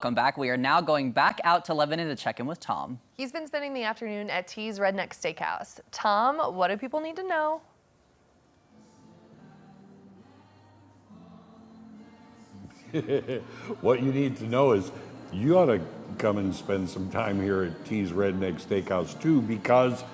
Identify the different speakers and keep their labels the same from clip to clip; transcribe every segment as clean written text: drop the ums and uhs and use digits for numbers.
Speaker 1: Welcome back. We are now going back out to Lebanon to check in with Tom.
Speaker 2: He's been spending the afternoon at T's Redneck Steakhouse. Tom, what do people need to know?
Speaker 3: What you need to know is you ought to come and spend some time here at T's Redneck Steakhouse too, because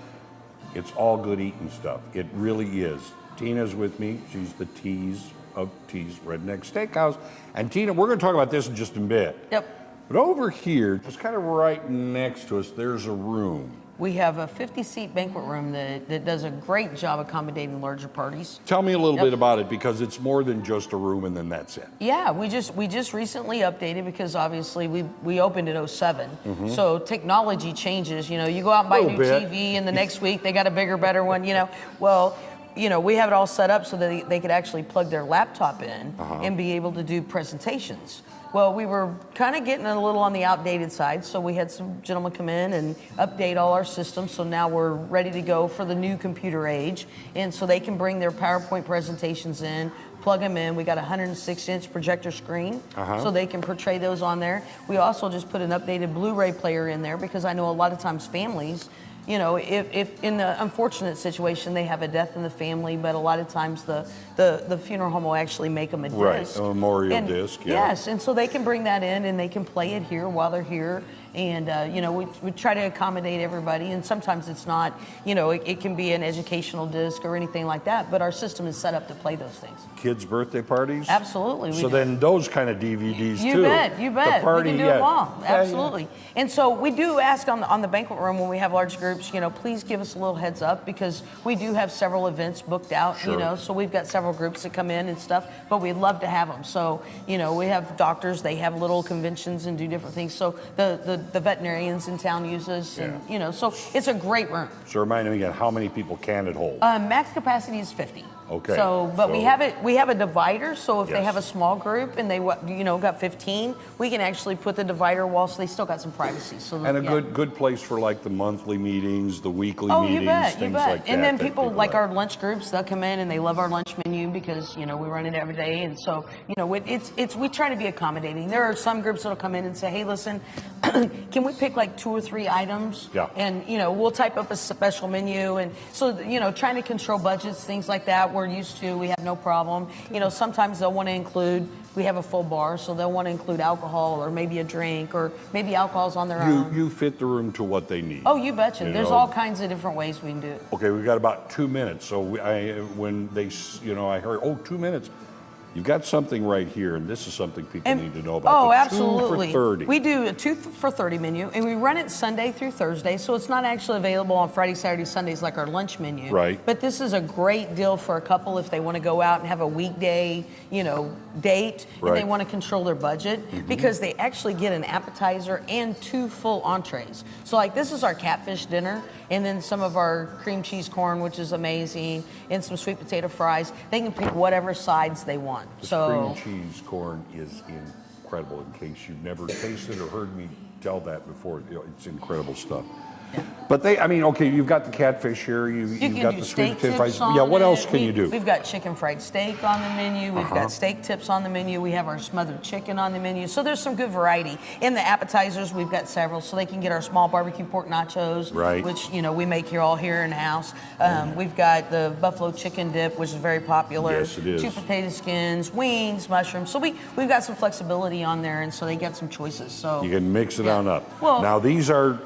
Speaker 3: it's all good eating stuff. It really is. Tina's with me. She's the T's of T's Redneck Steakhouse. And Tina, we're going to talk about this in just a bit.
Speaker 4: Yep.
Speaker 3: But over here, just kind of right next to us, there's a room.
Speaker 4: We have a 50-seat banquet room that does a great job accommodating larger parties.
Speaker 3: Tell me a little bit about it, because it's more than just a room and then that's it.
Speaker 4: Yeah, we just recently updated because obviously we opened in '07. So technology changes. You know, you go out and buy a new TV and the next week they got a bigger, better one, you know. Well, you know, we have it all set up so that they could actually plug their laptop in and be able to do presentations. Well, we were kind of getting a little on the outdated side, so we had some gentlemen come in and update all our systems, so now we're ready to go for the new computer age, and so they can bring their PowerPoint presentations in, plug them in. We got a 106-inch projector screen, so they can portray those on there. We also just put an updated Blu-ray player in there, because I know a lot of times families, you know, if in the unfortunate situation they have a death in the family, but a lot of times the funeral home will actually make them a disc.
Speaker 3: Right, a memorial disc, yeah.
Speaker 4: Yes, and so they can bring that in and they can play it here while they're here. And, you know, we try to accommodate everybody, and sometimes it's not, you know, it can be an educational disc or anything like that, but our system is set up to play those things.
Speaker 3: Kids' birthday parties?
Speaker 4: Absolutely.
Speaker 3: So then those kind of DVDs too.
Speaker 4: You bet, you bet.
Speaker 3: The party,
Speaker 4: we can do them all, absolutely. And so we do ask on the banquet room when we have large groups, you know, please give us a little heads up, because we do have several events booked out, you know, so we've got several groups that come in and stuff, but we'd love to have them. So, you know, we have doctors, they have little conventions and do different things. So the veterinarians in town use us, and, you know, so it's a great room.
Speaker 3: So remind me again, how many people can it hold?
Speaker 4: Max capacity is 50.
Speaker 3: Okay.
Speaker 4: So, but we have a divider, so if they have a small group and they, you know, got 15, we can actually put the divider wall so they still got some privacy. So
Speaker 3: and a good place for like the monthly meetings, the weekly meetings,
Speaker 4: you bet,
Speaker 3: things like that.
Speaker 4: And then people like our lunch groups, they'll come in and they love our lunch menu because, you know, we run it every day, and so, you know, we try to be accommodating. There are some groups that'll come in and say, hey, listen, can we pick like 2 or 3 items?
Speaker 3: Yeah.
Speaker 4: And, you know, we'll type up a special menu, and so, you know, trying to control budgets, things like that. We're used to, we have no problem. You know, sometimes they'll want to include, we have a full bar, so they'll want to include alcohol or maybe a drink, or maybe alcohol's on their own.
Speaker 3: You fit the room to what they need.
Speaker 4: Oh, you betcha. There's all kinds of different ways we can do it.
Speaker 3: Okay, we've got about 2 minutes. So when they, you know, I heard, 2 minutes. You've got something right here, and this is something people need to know about.
Speaker 4: Oh,
Speaker 3: the
Speaker 4: absolutely.
Speaker 3: 2 for 30.
Speaker 4: We do a 2 for 30 menu, and we run it Sunday through Thursday, so it's not actually available on Friday, Saturday, Sundays like our lunch menu.
Speaker 3: Right.
Speaker 4: But this is a great deal for a couple if they want to go out and have a weekday, you know, date, and they want to control their budget, because they actually get an appetizer and 2 full entrees. So like this is our catfish dinner, and then some of our cream cheese corn, which is amazing, and some sweet potato fries. They can pick whatever sides they want.
Speaker 3: The cream cheese corn is incredible. In case you've never tasted or heard me tell that before, it's incredible stuff. Yeah. But I mean, okay, you've got the catfish here. You've got the sweet potato fries. Yeah, what else can you do?
Speaker 4: We've got chicken fried steak on the menu. We've got steak tips on the menu. We have our smothered chicken on the menu. So there's some good variety. In the appetizers, we've got several, so they can get our small barbecue pork nachos, which, you know, we make here in house. We've got the buffalo chicken dip, which is very popular.
Speaker 3: Yes, it is.
Speaker 4: 2 potato skins, wings, mushrooms. So we've got some flexibility on there, and so they get some choices. So
Speaker 3: you can mix it on up.
Speaker 4: Well,
Speaker 3: now these are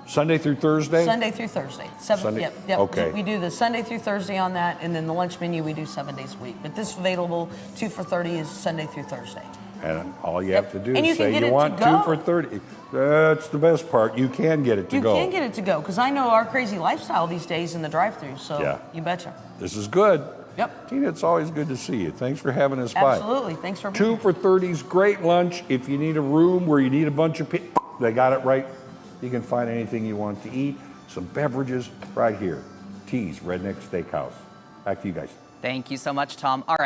Speaker 3: Sunday through Thursday?
Speaker 4: Sunday through Thursday. Yep.
Speaker 3: Okay.
Speaker 4: We do the Sunday through Thursday on that, and then the lunch menu we do 7 days a week. But this available 2 for 30 is Sunday through Thursday.
Speaker 3: And all you have to do
Speaker 4: and
Speaker 3: is say you want 2 for 30. That's the best part. You can get it to go.
Speaker 4: You can get it to go, because I know our crazy lifestyle these days in the drive-thru, so you betcha.
Speaker 3: This is good.
Speaker 4: Yep.
Speaker 3: Tina, it's always good to see you. Thanks for having us by.
Speaker 4: Absolutely. Thanks for being
Speaker 3: 2 for 30's great lunch. If you need a room where you need a bunch of people, they got it right. You can find anything you want to eat. Some beverages right here. T's Redneck Steakhouse. Back to you guys.
Speaker 1: Thank you so much, Tom. All right.